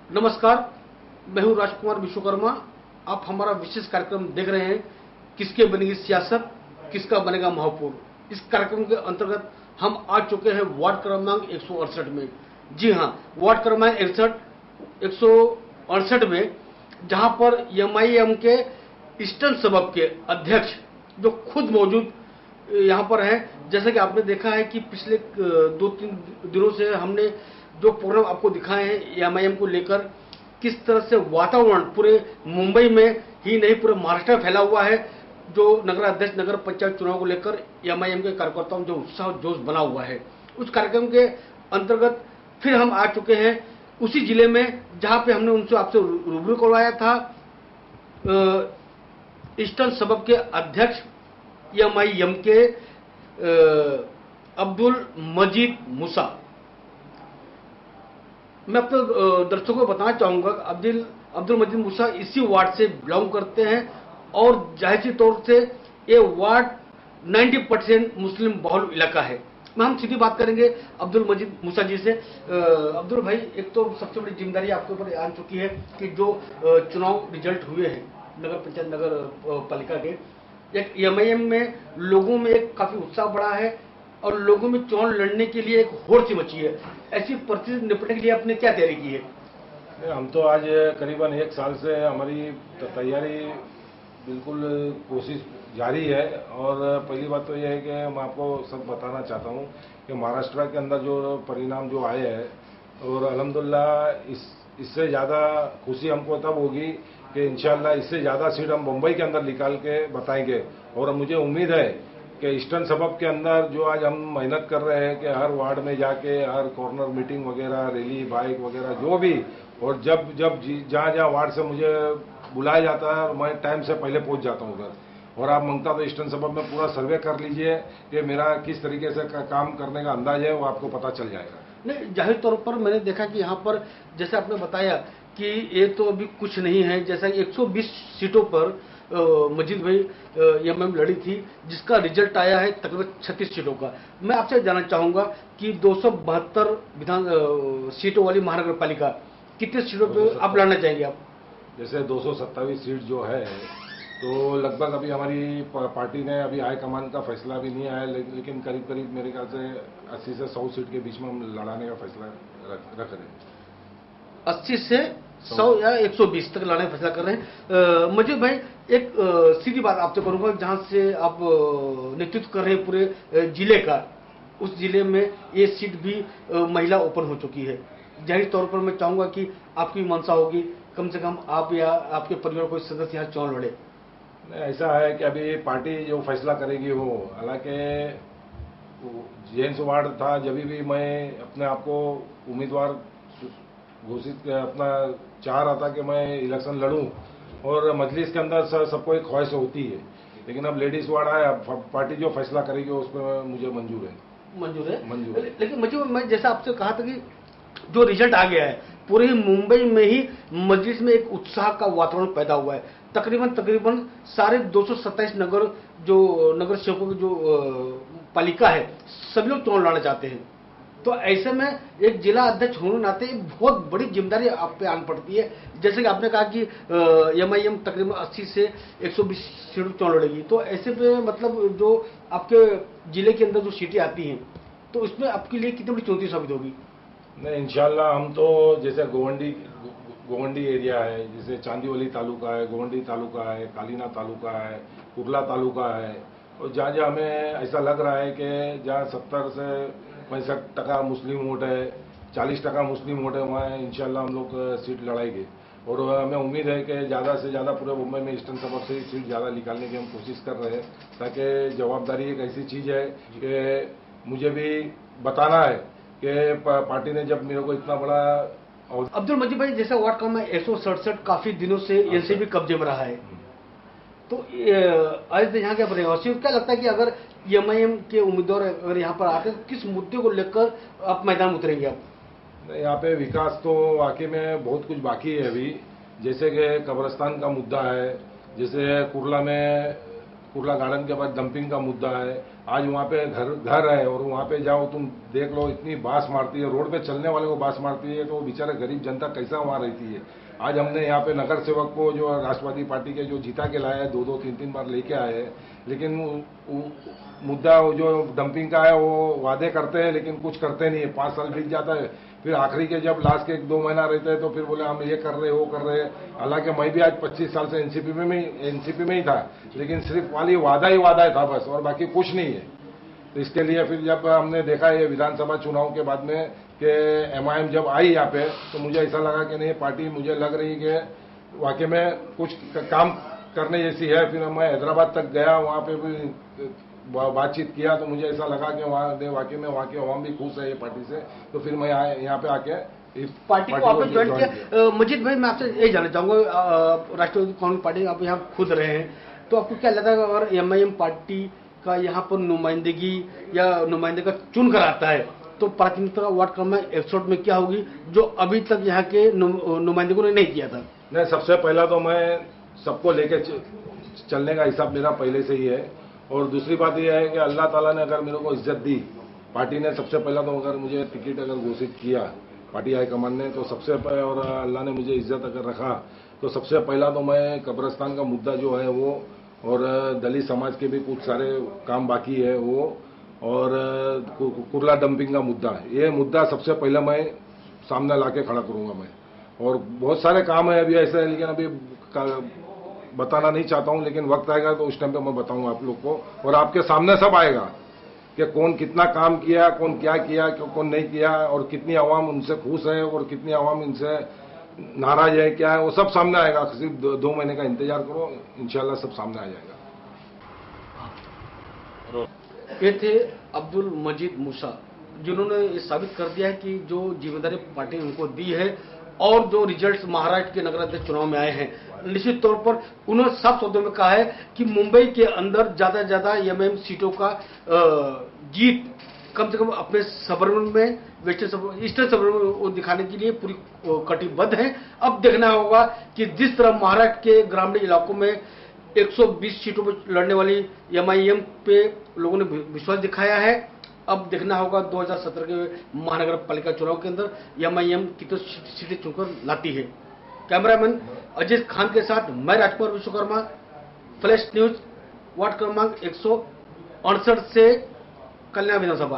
नमस्कार, मैं हूं राजकुमार विश्वकर्मा। आप हमारा विशेष कार्यक्रम देख रहे हैं, किसके बनेगी सियासत, किसका बनेगा महापौर। इस कार्यक्रम के अंतर्गत हम आ चुके हैं वार्ड क्रमांक 168 में। जी हां, वार्ड क्रमांक 168 में, जहां पर एमआईएम के ईस्टर्न सबब के अध्यक्ष जो खुद मौजूद यहां पर हैं। जैसे कि आपने देखा है कि पिछले 2-3 दिनों से हमने जो प्रोग्राम आपको दिखाए हैं एमआईएम को लेकर, किस तरह से वातावरण पूरे मुंबई में ही नहीं पूरे महाराष्ट्र में फैला हुआ है। जो नगराध्यक्ष नगर पंचायत चुनाव को लेकर एमआईएम के कार्यकर्ताओं में जो उत्साह जोश बना हुआ है, उस कार्यक्रम के अंतर्गत फिर हम आ चुके हैं उसी जिले में जहां पे हमने उनसे आपसे रूबरू करवाया था। ईस्टर्न सबब के अध्यक्ष एमआईएम के अब्दुल मजीद मूसा। मैं अपने दर्शकों को बताना चाहूंगा, अब्दुल मजीद मूसा इसी वार्ड से बिलोंग करते हैं और जाहिर सी तौर से ये वार्ड 90% मुस्लिम बहुल इलाका है। मैं हम सीधी बात करेंगे अब्दुल मजीद मूसा जी से। अब्दुल भाई, एक तो सबसे बड़ी जिम्मेदारी आपके ऊपर आ चुकी है कि जो चुनाव रिजल्ट हुए हैं नगर पंचायत नगर पालिका के, एक एमआईएम में लोगों में एक काफी उत्साह बढ़ा है और लोगों में चुनाव लड़ने के लिए एक होड़ सी मची है। ऐसी परिस्थिति से निपटने के लिए आपने क्या तैयारी की है? हम तो आज करीबन 1 साल से हमारी तैयारी बिल्कुल कोशिश जारी है। और पहली बात तो यह है कि मैं आपको सब बताना चाहता हूँ कि महाराष्ट्र के अंदर जो परिणाम जो आए हैं, और अल्हम्दुलिल्लाह इससे ज़्यादा खुशी हमको तब होगी कि इंशाल्लाह इससे ज़्यादा सीट हम मुंबई के अंदर निकाल के बताएंगे। और मुझे उम्मीद है कि ईस्टर्न सबब के अंदर जो आज हम मेहनत कर रहे हैं कि हर वार्ड में जाके हर कॉर्नर मीटिंग वगैरह, रैली, बाइक वगैरह जो भी, और जब जहाँ जहाँ वार्ड से मुझे बुलाया जाता है और मैं टाइम से पहले पहुंच जाता हूँ उधर। और आप मांगता तो ईस्टर्न सबब में पूरा सर्वे कर लीजिए कि मेरा किस तरीके से काम करने का अंदाज है, वो आपको पता चल जाएगा। नहीं, जाहिर तौर पर मैंने देखा कि यहाँ पर जैसे आपने बताया कि ये तो अभी कुछ नहीं है। जैसा 120 सीटों पर मजीद भाई एमआईएम लड़ी थी, जिसका रिजल्ट आया है तकरीबन 36 सीटों का। मैं आपसे जानना चाहूंगा कि 272 विधान सीटों वाली महानगर पालिका कितने सीटों पर आप लड़ना चाहेंगे आप? जैसे 227 सीट जो है, तो लगभग अभी हमारी पार्टी ने अभी हाईकमान का फैसला भी नहीं आया, लेकिन करीब करीब मेरे ख्याल से 80 से 100 सीट के बीच में हम लड़ाने का फैसला रख रहे हैं। 80 से 100 या 120 तक लड़ाने का फैसला कर रहे हैं। मजीद भाई, एक सीधी बात आपसे करूंगा, जहां से आप नेतृत्व कर रहे हैं पूरे जिले का, उस जिले में ये सीट भी महिला ओपन हो चुकी है। जाहिर तौर पर मैं चाहूंगा कि आपकी मंशा होगी कम से कम आप या आपके परिवार कोई सदस्य यहाँ चुनाव लड़े। ऐसा है कि अभी पार्टी जो फैसला करेगी वो, हालांकि जेम्स वार्ड था, जब भी मैं अपने आप को उम्मीदवार घोषित अपना चाह रहा था कि मैं इलेक्शन लड़ूं, और मजलिस के अंदर सबको एक ख्वाहिश होती है। लेकिन अब लेडीज वार्ड आया, पार्टी जो फैसला करेगी उस पर मुझे मंजूर है। लेकिन मुझे, मैं जैसा आपसे कहा था कि जो रिजल्ट आ गया है, पूरे ही मुंबई में ही मजलिस में एक उत्साह का वातावरण पैदा हुआ है। तकरीबन सारे 227 नगर सेवकों की जो पालिका है, सभी लोग चुनाव लड़ना चाहते हैं। तो ऐसे में एक जिला अध्यक्ष होने नाते बहुत बड़ी जिम्मेदारी आप पे आन पड़ती है। जैसे कि आपने कहा कि एमआईएम तकरीबन 80 से 120 सीटों चुनाव लड़ेगी, तो ऐसे पे मतलब जो आपके जिले के अंदर जो सीटें आती हैं, तो इसमें आपके लिए कितनी बड़ी चुनौती साबित होगी? नहीं, इंशाल्लाह हम तो जैसे गोवंडी एरिया है, जैसे चांदीवली तालुका है, गोवंडी तालुका है, कालीना तालुका है, कुर्ला तालुका है, और जहाँ जहाँ हमें ऐसा लग रहा है कि जहाँ 70 से 65% मुस्लिम वोट है, 40% मुस्लिम वोट है, वहाँ इंशाल्लाह हम लोग सीट लड़ाएंगे। और हमें उम्मीद है कि ज़्यादा से ज़्यादा पूरे मुंबई में ईस्टर्न सबब से सीट ज़्यादा निकालने की हम कोशिश कर रहे हैं, ताकि जवाबदारी एक ऐसी चीज़ है कि मुझे भी बताना है कि पार्टी ने जब मेरे को इतना बड़ा। अब्दुल मजीद भाई, जैसा वार्ड का में 167 काफी दिनों से एनसीपी कब्जे में रहा है, तो आज यहाँ क्या प्रयास, क्या लगता है कि अगर एमआईएम के उम्मीदवार अगर यहाँ पर आते हैं, तो किस मुद्दे को लेकर आप मैदान में उतरेंगे आप? यहाँ पे विकास तो वाकई में बहुत कुछ बाकी है अभी। जैसे कि कब्रिस्तान का मुद्दा है, जैसे कुर्ला गार्डन के पास डंपिंग का मुद्दा है। आज वहाँ पे घर है और वहाँ पे जाओ तुम देख लो, इतनी बास मारती है, रोड पे चलने वाले को बास मारती है, तो बेचारे गरीब जनता कैसा वहाँ रहती है। आज हमने यहाँ पे नगर सेवक को जो राष्ट्रवादी पार्टी के जो जीता के लाया है, 2-2, 3-3 बार लेके आए हैं, लेकिन मुद्दा जो डंपिंग का है वो वादे करते हैं लेकिन कुछ करते नहीं है। 5 साल बीत जाता है, फिर आखिरी के जब लास्ट के 1-2 महीना रहते हैं तो फिर बोले हम ये कर रहे वो कर रहे हैं। हालांकि मैं भी आज 25 साल से एनसीपी में ही था, लेकिन सिर्फ वाली वादा ही वादा था बस, और बाकी कुछ नहीं है। तो इसके लिए फिर जब हमने देखा ये विधानसभा चुनाव के बाद में कि MIM जब आई यहाँ पे, तो मुझे ऐसा लगा कि नहीं, पार्टी मुझे लग रही कि वाकई में कुछ काम करने जैसी है। फिर मैं हैदराबाद तक गया, वहाँ पे भी बातचीत किया, तो मुझे ऐसा लगा कि वहाँ वाकई में वहाँ के अवाम भी खुश है ये पार्टी से। तो फिर मैं यहाँ पे आके इस पार्टी को आपने ज्वाइन किया। मजीद भाई, मैं आपसे यही जानना चाहूंगा, राष्ट्रवादी कांग्रेस पार्टी आप यहाँ खुद रहे हैं, तो आपको क्या लगता है अगर MIM पार्टी का यहाँ पर नुमाइंदगी या नुमाइंदे का चुन कर आता है तो प्राथमिकता वार्ड क्रमांक 61 में क्या होगी, जो अभी तक यहाँ के नुमाइंदों ने नहीं किया था? नहीं, सबसे पहला तो मैं सबको लेके चलने का हिसाब मेरा पहले से ही है। और दूसरी बात यह है कि अल्लाह ताला ने अगर मेरे को इज्जत दी, पार्टी ने सबसे पहला तो अगर मुझे टिकट अगर घोषित किया पार्टी हाईकमान ने, तो सबसे पहले, और अल्लाह ने मुझे इज्जत अगर रखा, तो सबसे पहला तो मैं कब्रिस्तान का मुद्दा जो है वो, और दलित समाज के भी कुछ सारे काम बाकी है वो, और कुर्ला डंपिंग का मुद्दा, ये मुद्दा सबसे पहले मैं सामने लाके खड़ा करूंगा मैं। और बहुत सारे काम है अभी ऐसे, लेकिन अभी बताना नहीं चाहता हूं, लेकिन वक्त आएगा तो उस टाइम पे मैं बताऊंगा आप लोग को, और आपके सामने सब आएगा कि कौन कितना काम किया, कौन क्या किया, कौन नहीं किया, और कितनी आवाम उनसे खुश है और कितनी आवाम इनसे नाराज है, क्या है, वो सब सामने आएगा। सिर्फ 2 महीने का इंतजार करो, इंशाल्लाह सब सामने आ जाएगा। ये थे अब्दुल मजीद मूसा, जिन्होंने ये साबित कर दिया है कि जो जिम्मेदारी पार्टी ने उनको दी है और जो रिजल्ट्स महाराष्ट्र के नगराध्यक्ष चुनाव में आए हैं, निश्चित तौर पर उन्होंने साफ शब्दों में कहा है कि मुंबई के अंदर ज्यादा से ज्यादा MIM सीटों का जीत कम से कम अपने सबर्बन में, ईस्टर्न सबर्बन में वो दिखाने के लिए पूरी कटिबद्ध है। अब देखना होगा कि जिस तरह महाराष्ट्र के ग्रामीण इलाकों में 120 सीटों पर लड़ने वाली MIM पे लोगों ने विश्वास दिखाया है, अब देखना होगा 2017 के महानगर पालिका चुनाव के अंदर MIM कितनी सीटें चुनकर लाती है। कैमरामैन अजीज खान के साथ मैं राजकुमार विश्वकर्मा, फ्लैश न्यूज, वार्ड क्रमांक 168 से कल्याण विधानसभा।